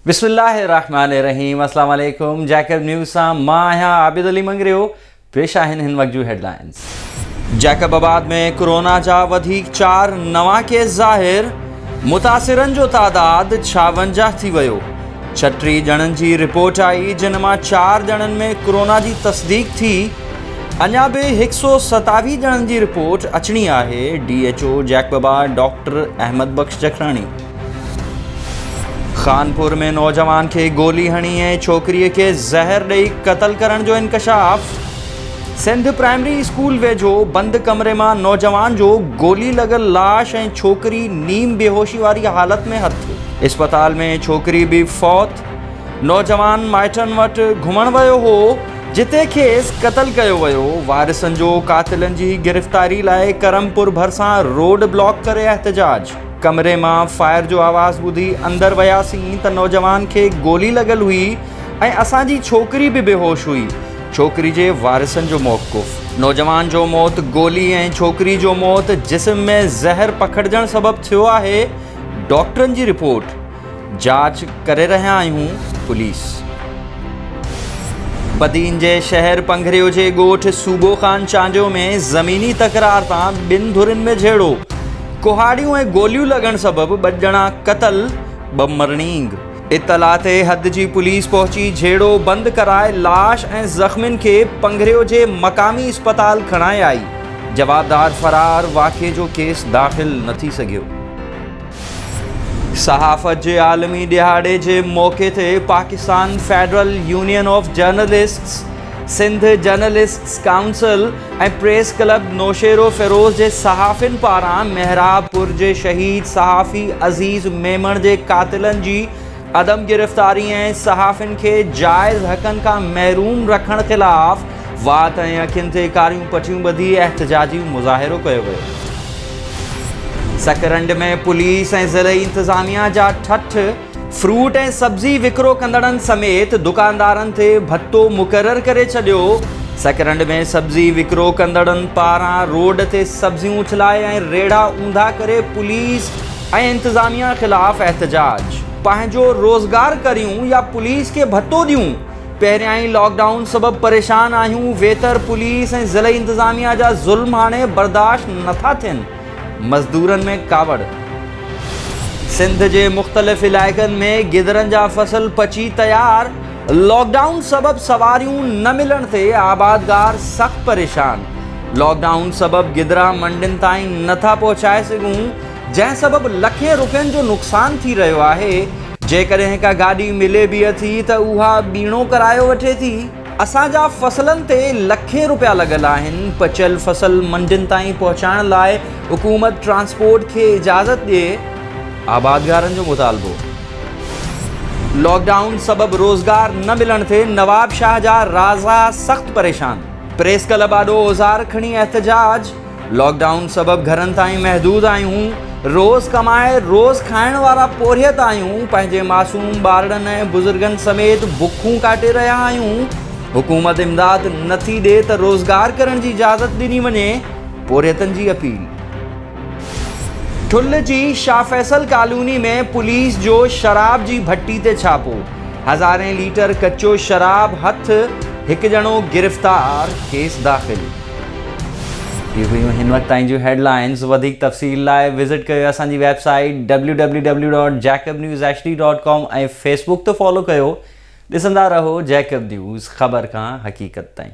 बिस्मिल्लाहिर्रहमानिर्रहीम। अस्सलाम वालेकुम। जैकब न्यूज़ सां मां आहियां आबिद अली मंगरियो। पेश आहिनि हिन वक्त जूं हेडलाइंस। जैकबाबाद में कोरोना जा वधीक 4 नवां केस ज़ाहिर। मुतासिरनि जो तादाद 56 थी वियो। 36 ॼणनि जी रिपोर्ट आई, जिन मां 4 ॼणनि में कोरोना जी तस्दीक थी। अञा बि 127 ॼणनि जी रिपोर्ट अचणी आहे। DHO जैकबाबाद डॉक्टर अहमद बख्श जखरानी। खानपुर में नौजवान के गोली हणी ऐं छोकिरीअ खे ज़हर ॾेई क़त्ल करण जो इंकशाफ। सिंध प्राइमरी स्कूल वेझो बंद कमरे मां नौजवान जो गोली लॻल लाश ऐं छोकिरी नीम बेहोशी वारी हालत में हथ। अस्पताल में छोकिरी बि फौत। नौजवान माइटनि वटि घुमण वियो हो, जिते खेसि क़त्ल कयो वियो। वारिसनि जो कातिलनि जी गिरफ़्तारी लाइ करमपुर भरिसां रोड ब्लॉक करे एहतजाज। कमरे मां फायर जो आवाज़ ॿुधी अंदरि वियासीं त नौजवान खे गोली लॻल हुई ऐं असांजी छोकिरी बि बेहोश हुई। छोकिरी जे वारिसनि जो मौक़ुफ़। नौजवान जो मौत गोली ऐं छोकिरी जो मौत जिस्म में ज़हर पखिड़जण सबबु थियो आहे। डॉक्टरनि जी रिपोर्ट। जांच करे रहिया आहियूं पुलिस। बदीन जे शहर पंघरियो जे ॻोठ सूबो ख़ान चांडियो में ज़मीनी तकरार तां 2 धुरियुनि में झेड़ो। कुहाड़ियूं ऐं गोलियूं लॻण सबबु 2 ॼणा क़त्ल, 2 मरणींग। इतला ते हद जी पुलिस पहुची झेड़ो बंदि कराए लाश ऐं ज़ख़्मियुनि खे पंघरियो जे मक़ामी अस्पताल खणाए आई। जवाबदार फरार, वाक़िए जो केस दाख़िल न थी सघियो। सहाफ़त जे आलमी दिहाड़े जे मौक़े ते Pakistan federal union of journalists, Sindh journalists council ऐं प्रेस क्लब नौशेरो फ़िरोज़ जे सहाफ़ियुनि पारां मेहराबपुर जे शहीद सहाफ़ी अज़ीज़ मेमण जे कातिलनि जी अदम गिरफ़्तारी ऐं सहाफ़ियुनि खे जाइज़ हक़नि खां महरूम रखण ख़िलाफ़ वात ऐं अखियुनि ते कारियूं पटियूं ॿधी एहतजाजी मुज़ाहिरो कयो वियो। सकरंड में पुलिस ऐं ज़िले इंतिज़ामिया जा ठठ। फ्रूट ऐं सब्ज़ी विकिरो कंदड़नि समेत दुकानदारनि ते भत्तो मुक़ररु करे छॾियो। सकरंड में सब्ज़ी विकिरो कंदड़नि पारां रोड ते सब्ज़ियूं उछलाए ऐं रेड़ा ऊंधा करे पुलिस ऐं इंतिज़ामिया ख़िलाफ़ एहतजाज। पंहिंजो रोज़गार करियूं या पुलिस खे भत्तो ॾियूं। पहिरियां ई लॉकडाउन सबबु परेशान आहियूं। वेतर पुलिस ऐं ज़िले इंतिज़ामिया जा ज़ुल्म हाणे बर्दाश्त नथा थियनि। मज़दूरनि में कावड़। सिंध जे मुख़्तलिफ़ इलाइक़नि में गिदरनि जा फसल पची तयार। लॉकडाउन सबबु सवारियूं न मिलण ते आबादगार सख़्त परेशान। लॉकडाउन सबबु गिदरा मंडियुनि ताईं नथा पहुचाए सघूं, जंहिं सबबु लखें रुपयनि जो नुक़सान थी रहियो आहे। जेकॾहिं का गाॾी मिले बि थी त उहा ॿीणो करायो वठे थी। असांजा फसलनि ते लखें रुपया लॻल आहिनि। पचियल फसल मंडियुनि ताईं पहुचाइण लाइ हुकूमत ट्रांसपोर्ट खे इजाज़त ॾिए। आबादगारनि जो मुतालबो। लॉकडाउन सबबु रोज़गार न मिलण ते नवाब शाह जा राज़ा सख़्त परेशान। प्रेस क्लब आॾो औज़ार खणी एहतजाज। लॉकडाउन सबबु घरनि ताईं महदूद आहियूं। रोज़ कमाए रोज़ खाइण वारा पोरियत आहियूं। पंहिंजे मासूम ॿारनि ऐं बुज़ुर्गनि समेत बुखूं काटे रहिया आहियूं। हुकूमत इमदाद नथी ॾिए त रोज़गार करण जी इजाज़त ॾिनी वञे। पोरियतनि जी अपील। ठुल्ह जी शाह फैसल कॉलोनी में पुलिस जो शराब जी भट्टी ते छापो। हज़ारें लीटर कच्चो शराब हथ। 1 ॼणो गिरफ़्तार, केस दाख़िल। इहे हुयूं हिन वक़्त ताईं जूं हेडलाइंस। वधीक तफ़सील लाइ विज़िट कयो असांजी वेबसाइट www.jacobnewshd.com ऐं फेसबुक ते फॉलो कयो। ॾिसंदा रहो जैकब न्यूज़, ख़बर खां हक़ीक़त ताईं।